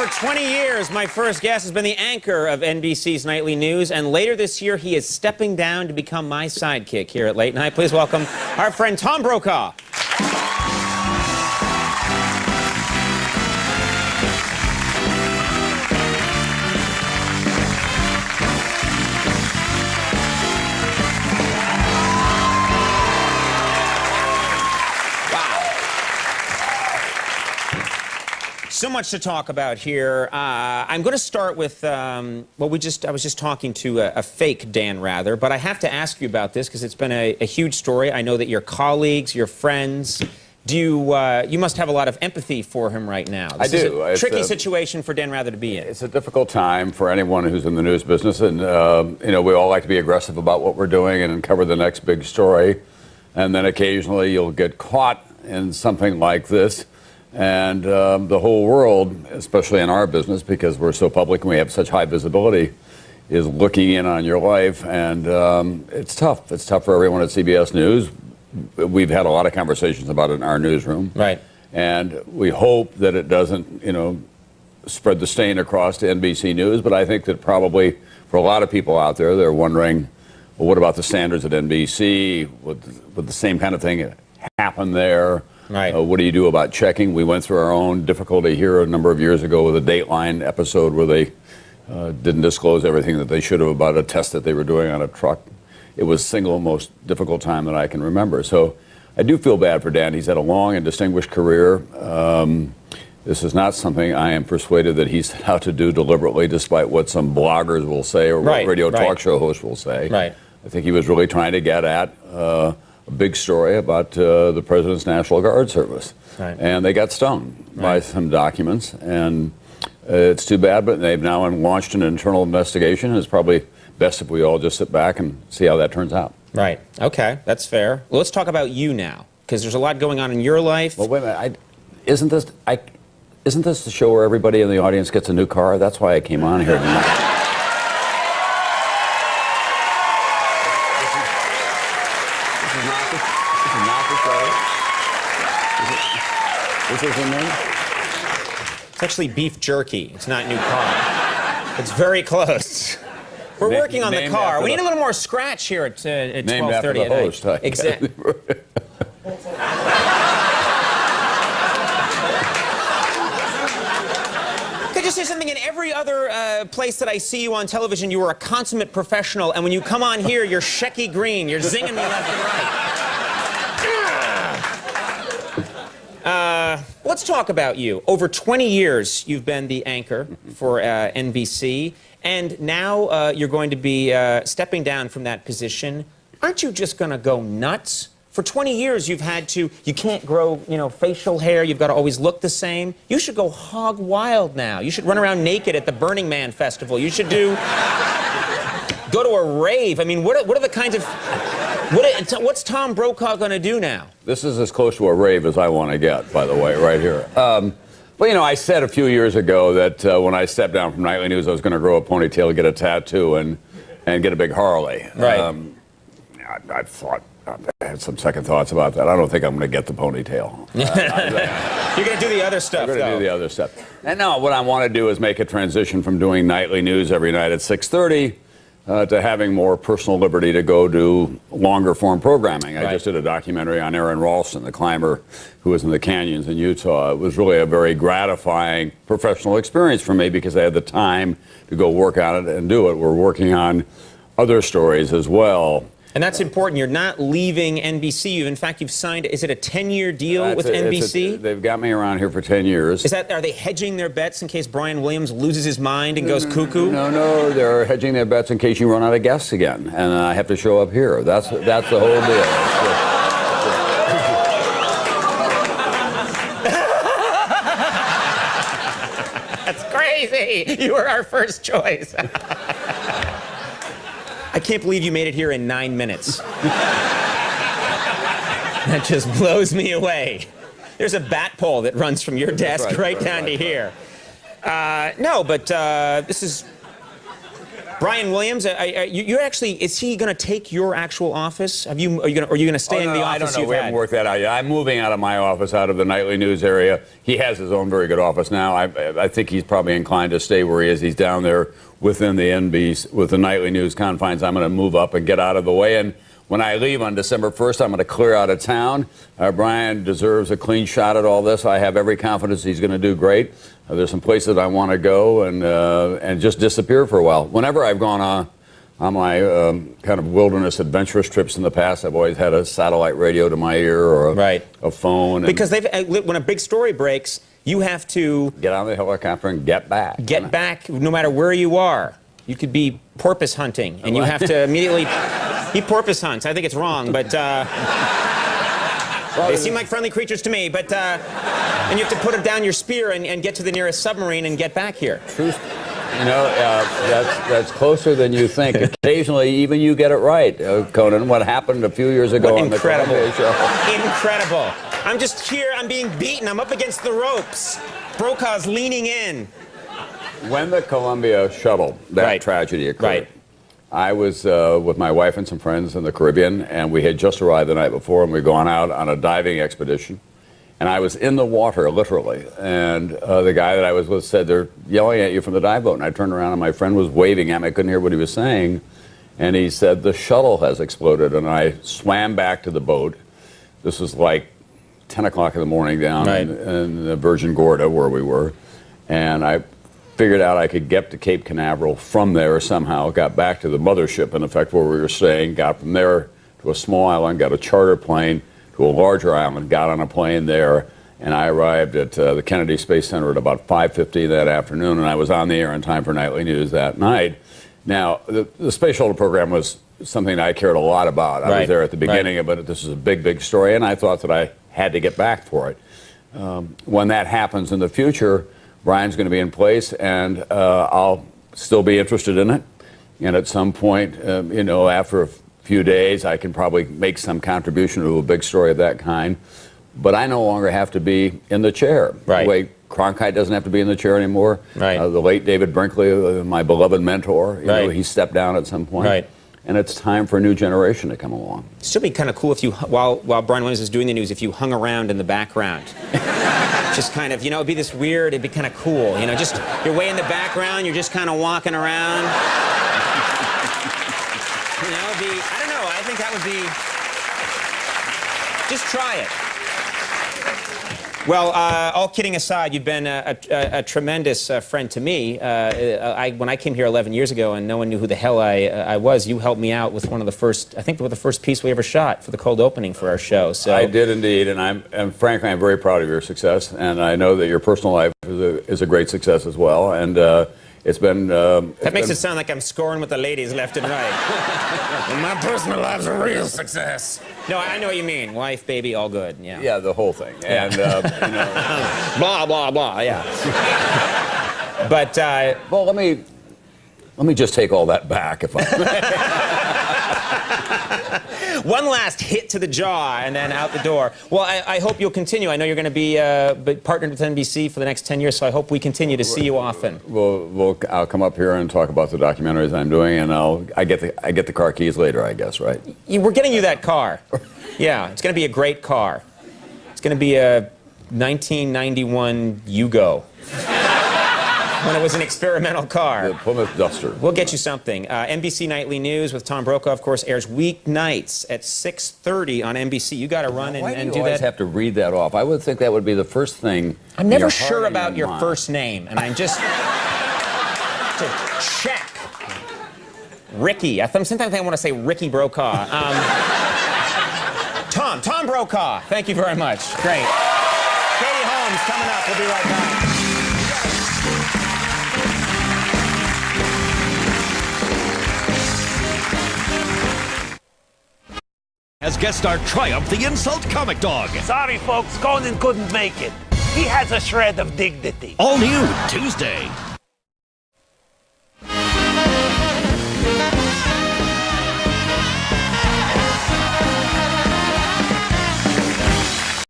over 20 years, my first guest has been the anchor of NBC's Nightly News, and later this year, he is stepping down to become my sidekick here at Late Night. Please welcome our friend Tom Brokaw. So much to talk about here. I'm going to start with, I was just talking to a fake Dan Rather, but I have to ask you about this because it's been a huge story. I know that your colleagues, your friends, you must have a lot of empathy for him right now. I do. This is a tricky situation for Dan Rather to be in. It's a difficult time for anyone who's in the news business, and we all like to be aggressive about what we're doing and cover the next big story, and then occasionally you'll get caught in something like this. And the whole world, especially in our business, because we're so public and we have such high visibility, is looking in on your life. And it's tough. It's tough for everyone at CBS News. We've had a lot of conversations about it in our newsroom. Right. And we hope that it doesn't, spread the stain across to NBC News. But I think that probably for a lot of people out there, they're wondering, well, what about the standards at NBC? Would the same kind of thing happen there? Right. What do you do about checking? We went through our own difficulty here a number of years ago with a Dateline episode where they didn't disclose everything that they should have about a test that they were doing on a truck. It was the single most difficult time that I can remember. So I do feel bad for Dan. He's had a long and distinguished career. This is not something I am persuaded that he set out to do deliberately, despite what some bloggers will say or what radio talk show hosts will say. Right. I think he was really trying to get at a big story about the President's National Guard service. Right. And they got stung by some documents. And it's too bad, but they've now launched an internal investigation. It's probably best if we all just sit back and see how that turns out. Right. Okay, that's fair. Well, let's talk about you now, because there's a lot going on in your life. Well, wait a minute. Isn't this the show where everybody in the audience gets a new car? That's why I came on here tonight. It's actually beef jerky. It's not new car. It's very close. We're working on the car. We need a little more scratch here at 12:30 named after the host. Exactly. Could I just say something? In every other place that I see you on television, you are a consummate professional, and when you come on here, you're shecky green. You're zinging me left and right. Let's talk about you. Over 20 years, you've been the anchor for NBC, and now you're going to be stepping down from that position. Aren't you just going to go nuts? For 20 years, you can't grow, facial hair. You've got to always look the same. You should go hog wild now. You should run around naked at the Burning Man festival. You should go to a rave. I mean, what are the kinds of... What's Tom Brokaw going to do now? This is as close to a rave as I want to get, by the way, right here. Well, I said a few years ago that when I stepped down from Nightly News, I was going to grow a ponytail, get a tattoo, and get a big Harley. Right. I had some second thoughts about that. I don't think I'm going to get the ponytail. You're going to do the other stuff, I'm going to do the other stuff. And now what I want to do is make a transition from doing Nightly News every night at 6:30 to having more personal liberty to go do longer form programming. I just did a documentary on Aaron Ralston, the climber who was in the canyons in Utah. It was really a very gratifying professional experience for me because I had the time to go work on it and do it. We're working on other stories as well. And that's important. You're not leaving NBC. In fact, you've signed, is it a 10-year deal with NBC? They've got me around here for 10 years. Are they hedging their bets in case Brian Williams loses his mind and goes cuckoo? No, they're hedging their bets in case you run out of guests again, and I have to show up here. That's the whole deal. That's crazy. You were our first choice. I can't believe you made it here in 9 minutes. That just blows me away. There's a bat pole that runs from your desk right down to here. No, but this is... Brian Williams, you actually, is he going to take your actual office? Are you going to stay in the office? I don't know. You've We had? haven't worked that out yet. I'm moving out of my office, out of the nightly news area. He has his own very good office now. I think he's probably inclined to stay where he is. He's down there within the NBC, with the nightly news confines. I'm going to move up and get out of the way. And when I leave on December 1st, I'm going to clear out of town. Brian deserves a clean shot at all this. I have every confidence he's going to do great. There's some places I want to go and just disappear for a while. Whenever I've gone on my kind of wilderness adventurous trips in the past, I've always had a satellite radio to my ear or a phone. Because when a big story breaks, you have to get on the helicopter and get back. Get back no matter where you are. You could be porpoise hunting, and you have to immediately... He porpoise hunts. I think it's wrong, but they seem like friendly creatures to me. But and you have to put down your spear and get to the nearest submarine and get back here. Truth, that's closer than you think. Occasionally, even you get it right, Conan. What happened a few years ago on the Columbia show? Incredible. I'm just here. I'm being beaten. I'm up against the ropes. Brokaw's leaning in. When the Columbia shuttle, that tragedy occurred, I was with my wife and some friends in the Caribbean, and we had just arrived the night before, and we'd gone out on a diving expedition. And I was in the water, literally, and the guy that I was with said, "They're yelling at you from the dive boat." And I turned around, and my friend was waving at me. I couldn't hear what he was saying. And he said, "The shuttle has exploded." And I swam back to the boat. This was like 10 o'clock in the morning down in the Virgin Gorda, where we were. And I figured out I could get to Cape Canaveral from there somehow, got back to the mothership, in effect, where we were staying, got from there to a small island, got a charter plane to a larger island, got on a plane there, and I arrived at the Kennedy Space Center at about 5:50 that afternoon, and I was on the air in time for nightly news that night. Now, the Space Shuttle program was something I cared a lot about. I was there at the beginning of it. This is a big, big story, and I thought that I had to get back for it. When that happens in the future, Brian's going to be in place, and I'll still be interested in it. And at some point, after a few days, I can probably make some contribution to a big story of that kind. But I no longer have to be in the chair. The way Cronkite doesn't have to be in the chair anymore. The late David Brinkley, my beloved mentor, he stepped down at some point. And it's time for a new generation to come along. It'd still be kind of cool if you, while Brian Williams is doing the news, if you hung around in the background. Just kind of, it'd be this weird, it'd be kind of cool. Just, you're way in the background, you're just kind of walking around. I don't know, I think that would be, just try it. Well, all kidding aside, you've been a tremendous friend to me. When I came here 11 years ago and no one knew who the hell I was, you helped me out with one of the first, I think the first piece we ever shot for the cold opening for our show. So I did indeed, and frankly, I'm very proud of your success, and I know that your personal life is a great success as well, and it's been... that makes it sound like I'm scoring with the ladies left and right. My personal life's a real success. No, I know what you mean. Wife, baby, all good. Yeah. Yeah, the whole thing. And blah blah blah. Yeah. But well, let me just take all that back, if I. One last hit to the jaw and then out the door. Well, I hope you'll continue. I know you're going to be partnered with NBC for the next 10 years, so I hope we continue to see you often. I'll come up here and talk about the documentaries I'm doing, and I get the car keys later, I guess, right? We're getting you that car. Yeah, it's going to be a great car. It's going to be a 1991 Yugo. When it was an experimental car. The Plymouth Duster. We'll get you something. NBC Nightly News with Tom Brokaw, of course, airs weeknights at 6:30 on NBC. You got to run and do that. Why do you always have to read that off? I would think that would be the first thing. I'm never sure about your first name, and I'm just to check. Ricky. Sometimes I want to say Ricky Brokaw. Tom Brokaw. Thank you very much. Great. Katie Holmes coming up. We'll be right back. As guest star Triumph, the insult comic dog. Sorry, folks, Conan couldn't make it. He has a shred of dignity. All new Tuesday.